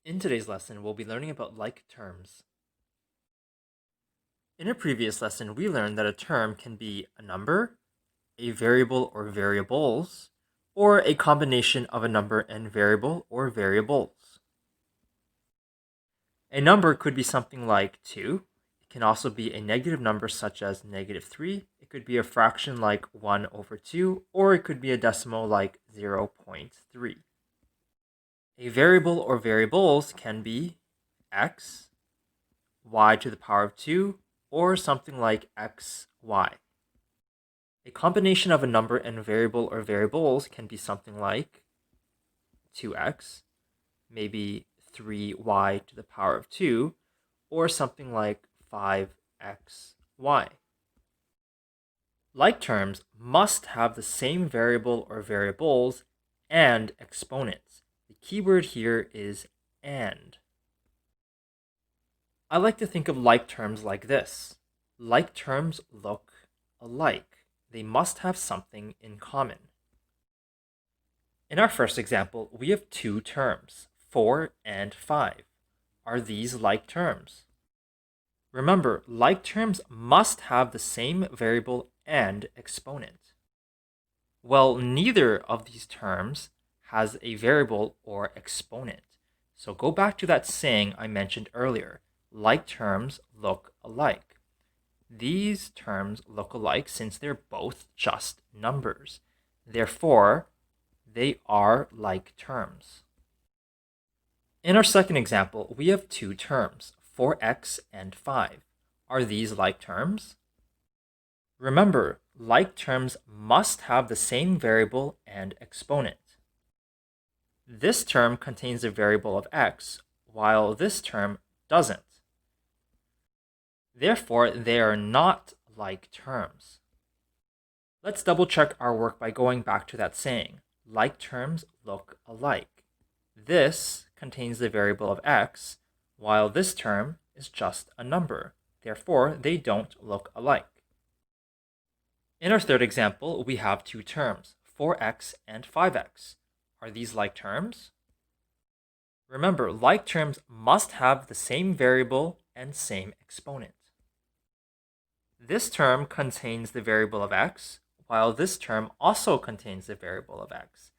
In today's lesson, we'll be learning about like terms. In a previous lesson, we learned that a term can be a number, a variable or variables, or a combination of a number and variable or variables. A number could be something like 2. It can also be a negative number such as -3. It could be a fraction like 1 over 2, or it could be a decimal like 0.3. A variable or variables can be x, y to the power of 2, or something like x, y. A combination of a number and variable or variables can be something like 2x, maybe 3y to the power of 2, or something like 5x, y. Like terms must have the same variable or variables and exponents. The keyword here is and. I like to think of like terms like this. Like terms look alike. They must have something in common. In our first example, we have two terms, 4 and 5. Are these like terms? Remember, like terms must have the same variable and exponent. Well, neither of these terms has a variable or exponent. So go back to that saying I mentioned earlier. Like terms look alike. These terms look alike since they're both just numbers. Therefore, they are like terms. In our second example, we have two terms, 4x and 5. Are these like terms? Remember, like terms must have the same variable and exponent. This term contains a variable of x, while this term doesn't. Therefore, they are not like terms. Let's double check our work by going back to that saying. Like terms look alike. This contains the variable of x, while this term is just a number. Therefore, they don't look alike. In our third example, we have two terms, 4x and 5x. Are these like terms? Remember, like terms must have the same variable and same exponent. This term contains the variable of x, while this term also contains the variable of x.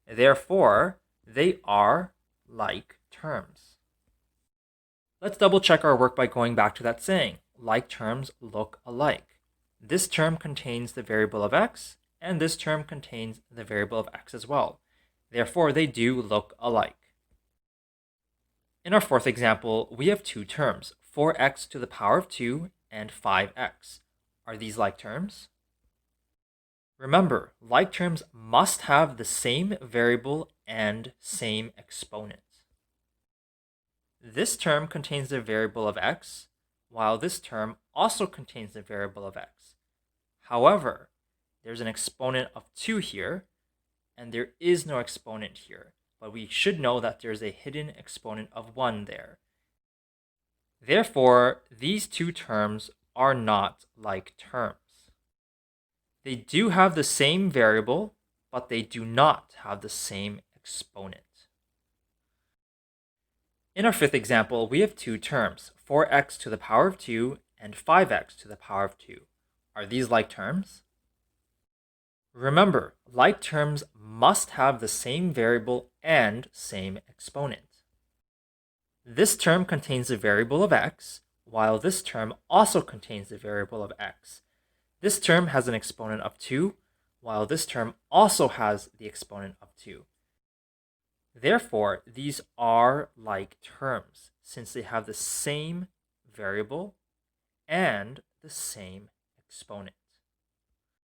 Therefore, they are like terms. Let's double check our work by going back to that saying. Like terms look alike. This term contains the variable of x, and this term contains the variable of x as well. Therefore, they do look alike. In our fourth example, we have two terms, 4x to the power of 2 and 5x. Are these like terms? Remember, like terms must have the same variable and same exponent. This term contains the variable of x, while this term also contains the variable of x. However, there's an exponent of 2 here, and there is no exponent here, but we should know that there's a hidden exponent of 1 there. Therefore, these two terms are not like terms. They do have the same variable, but they do not have the same exponent. In our fifth example, we have two terms, 4x to the power of 2 and 5x to the power of 2. Are these like terms? Remember, like terms must have the same variable and same exponent. This term contains the variable of x, while this term also contains the variable of x. This term has an exponent of 2, while this term also has the exponent of 2. Therefore, these are like terms, since they have the same variable and the same exponent.